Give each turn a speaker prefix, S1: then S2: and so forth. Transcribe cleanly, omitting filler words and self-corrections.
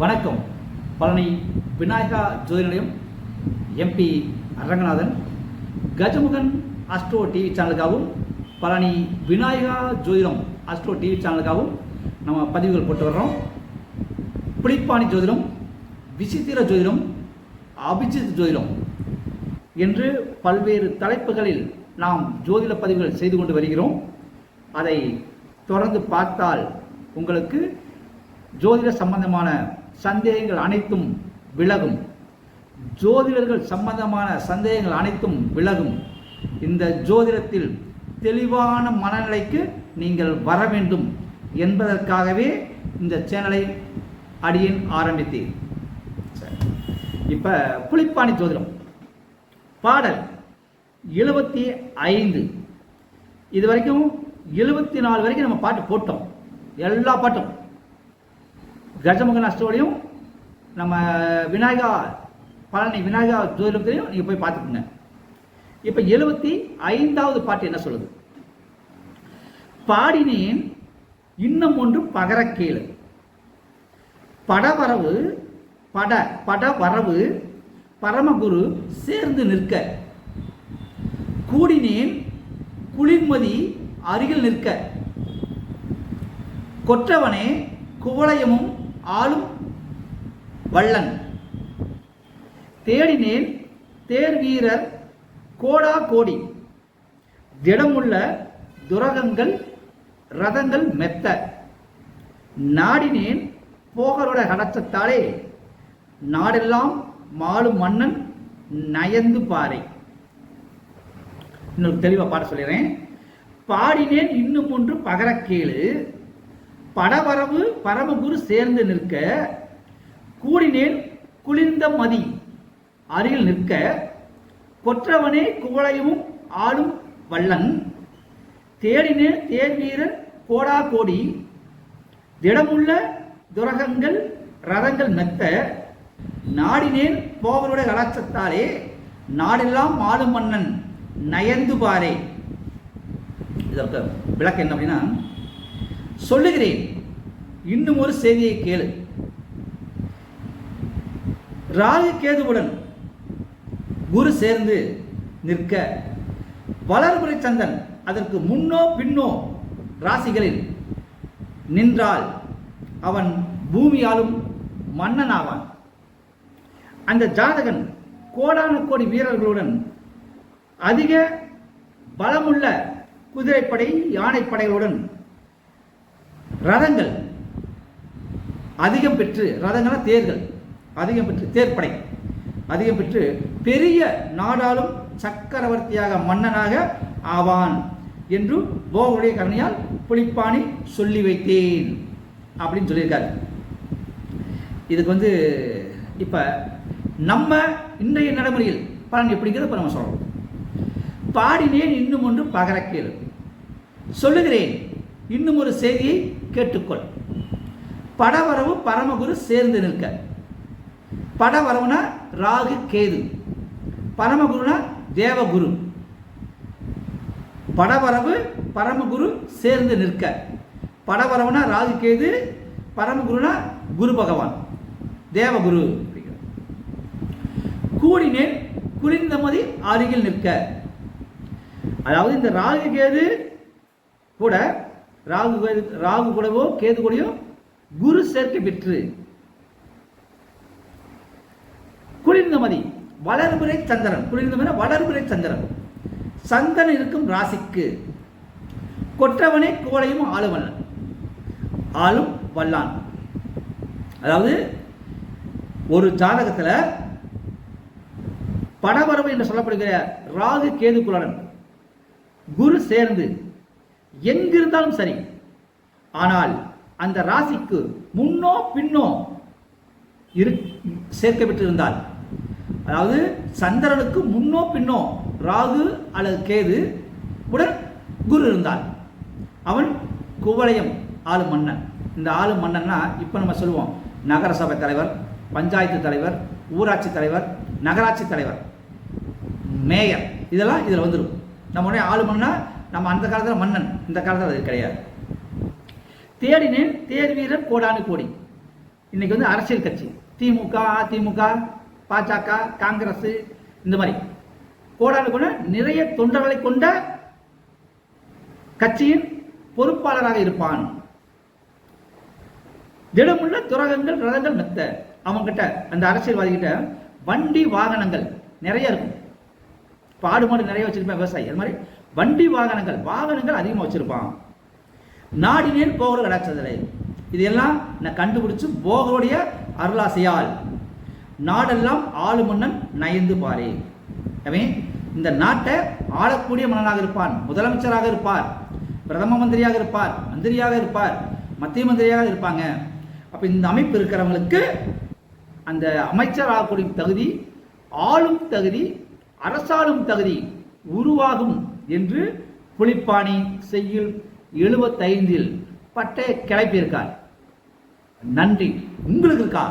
S1: வணக்கம். பழனி விநாயகா ஜோதி நிலையம் M P Ranganathan Gajamugan Astro TV சேனலுக்காகவும் பழனி விநாயகா ஜோதிடம் அஸ்ட்ரோ டிவி சேனலுக்காகவும் நம்ம பதிவுகள் போட்டு வர்றோம். புளிப்பாணி ஜோதிடம், விசித்திர ஜோதிடம், அபிஜித் ஜோதிடம் என்று பல்வேறு தலைப்புகளில் நாம் ஜோதிட பதிவுகள் செய்து கொண்டு வருகிறோம். அதை தொடர்ந்து பார்த்தால் உங்களுக்கு ஜோதிட சம்பந்தமான சந்தேகங்கள் அனைத்தும் விலகும். ஜோதிடர்கள் சம்பந்தமான சந்தேகங்கள் அனைத்தும் விலகும். இந்த ஜோதிடத்தில் தெளிவான மனநிலைக்கு நீங்கள் வர வேண்டும் என்பதற்காகவே இந்த சேனலை அடியேன் ஆரம்பித்தேன். இப்போ புளிப்பாணி ஜோதிடம் பாடல் 75 இது வரைக்கும் 74 வரைக்கும் நம்ம பாட்டு போட்டோம். எல்லா பாட்டும் கஜமுகன் அஷ்டோலையும் நம்ம விநாயகா பழனி விநாயகா ஜோதிடத்திலையும் நீங்கள் போய் பார்த்துக்கோங்க. இப்போ 75வது பாட்டு என்ன சொல்லுது? பாடினேன் இன்னும் ஒன்று பகர கேளு, படவரவு படவரவு பரமகுரு சேர்ந்து நிற்க, கூடினேன் குளிர்மதி அருகில் நிற்க, கொற்றவனே குவளையமும் ஆளும் வள்ளன், தேடினேன் தேர் வீரர் கோடா கோடி, திடமுள்ள துரகங்கள் ரதங்கள் மெத்த, நாடினேன் போகரோட கடச்சத்தாலே நாடெல்லாம் மாளும் மன்னன் நயந்து பாறை. இன்னொரு தெளிவாக பாட சொல்லிடுறேன். பாடினேன் இன்னும் ஒன்று பகர கேளு, படவரவு பரமகுரு சேர்ந்து நிற்க, கூடினேன் குளிர்ந்த மதி அருகில் நிற்க, கொற்றவனே குவளையமும் ஆளும் வள்ளன், தேடினேன் தேர் வீரர் கோடா கோடி, திடமுள்ள துரகங்கள் ரதங்கள் மெத்த, நாடினேன் போகருடைய கலாச்சத்தாலே நாடெல்லாம் ஆளும் மன்னன் நயந்து பாரே. இதற்கு விளக்கம் என்ன அப்படின்னா, சொல்லுகிறேன் இன்னும் ஒரு செய்தியை கேளு. ராகு கேதுவுடன் குரு சேர்ந்து நிற்க, வளர்புரை சந்தன் அதற்கு முன்னோ பின்னோ ராசிகளில் நின்றால் அவன் பூமியாலும் மன்னன் ஆவான். அந்த ஜாதகன் கோடான கோடி வீரர்களுடன் அதிக பலமுள்ள குதிரைப்படை யானைப்படைகளுடன் ரதங்கள் அதிகம் பெற்று, ரதங்கள தேர்கள் அதிகம் பெற்று, தேர்ப்படை அதிகம் பெற்று பெரிய நாடாளும் சக்கரவர்த்தியாக மன்னனாக ஆவான் என்று போகருடைய கருணையால் புளிப்பாணி சொல்லி வைத்தேன் அப்படின்னு சொல்லியிருக்காரு. இதுக்கு இப்ப நம்ம இன்றைய நடைமுறையில் பலன் எப்படிங்கிறத இப்ப நம்ம சொல்றோம். பாடினேன் இன்னும் ஒன்று பகர கேளு, சொல்லுகிறேன் இன்னும் ஒரு செய்தியை கேட்டுக்கொள். படவரவு பரமகுரு சேர்ந்து நிற்க. படவரவுனா ராகு கேது, பரமகுருனா தேவகுரு. படவரவு பரமகுரு சேர்ந்து நிற்க. படவரவுனா ராகு கேது, பரமகுருனா குரு பகவான் தேவகுரு. கூடினேன் குளிர்ந்தமதி அருகில் நிற்க. அதாவது இந்த ராகு கேது கூட ராகு கூடவோ கேது கூடயோ குரு சேர்க்கை பெற்று குளிர்ந்தமதி வளர்புரை சந்திரன், குளிர்ந்தமதி வளர்புரை சந்திரன் சந்தன் இருக்கும் ராசிக்கு, கொற்றவனே குவளையும் ஆளும் வல்லான். அதாவது ஒரு ஜாதகத்தில் படவரவு என்று சொல்லப்படுகிற ராகு கேதுக்குடன் குரு சேர்ந்து எங்கிருந்தாலும் சரி, ஆனால் அந்த ராசிக்கு முன்னோ பின்னோ சேர்க்கை பெற்றிருந்தால், அதாவது சந்திரனுக்கு முன்னோ பின்னோ ராகு அல்லது கேது உடன் குரு இருந்தால் அவன் குவளையம் ஆளும் மன்னன். இந்த ஆளும் மன்னன்னா இப்போ நம்ம சொல்லுவோம் நகரசபை தலைவர், பஞ்சாயத்து தலைவர், ஊராட்சி தலைவர், நகராட்சி தலைவர், மேயர், இதெல்லாம் இதில் வந்துடும். நம்ம உடனே ஆளுமன்னா நம்ம அந்த காலத்தில் மன்னன், இந்த காலத்தில் அது கிடையாது. தேடினேன் தேர் வீரர் கோடானு கோடி, இன்னைக்கு வந்து அரசியல் கட்சி திமுக, அதிமுக, பாஜக, காங்கிரஸ், இந்த மாதிரி கோடானு கூட நிறைய தொண்டர்களை கொண்ட கட்சியின் பொறுப்பாளராக இருப்பான். திடமுள்ள துரகங்கள், ரதங்கள் மெத்த. அவங்கிட்ட அந்த அரசியல்வாதி கிட்ட வண்டி வாகனங்கள் நிறைய இருக்கும். இப்போ ஆடு மாடு நிறைய வச்சிருப்பேன் விவசாயி, அது மாதிரி வண்டி வாகனங்கள் அதிகமாக வச்சிருப்பான். நாடினேன் போகர் கடாச்சதில்லை. இதெல்லாம் நான் கண்டுபிடிச்சு போகருடைய அருளாசையால் நாடெல்லாம் ஆளு மன்னன் நயந்து பாரு. அவன் இந்த நாட்டை ஆளக்கூடிய மன்னனாக இருப்பான், முதலமைச்சராக இருப்பார், பிரதம மந்திரியாக இருப்பார், மந்திரியாக இருப்பார், மத்திய மந்திரியாக இருப்பாங்க. அப்போ இந்த அமைப்பு இருக்கிறவங்களுக்கு அந்த அமைச்சராகக்கூடிய தகுதி, ஆளும் தகுதி, அரசாளும் தகுதி உருவாகும் என்று புலிப்பாணி செய்யுள் 75 பட்டை கிளப்பியிருக்கார். நன்றி. உங்களுக்கு இருக்கா?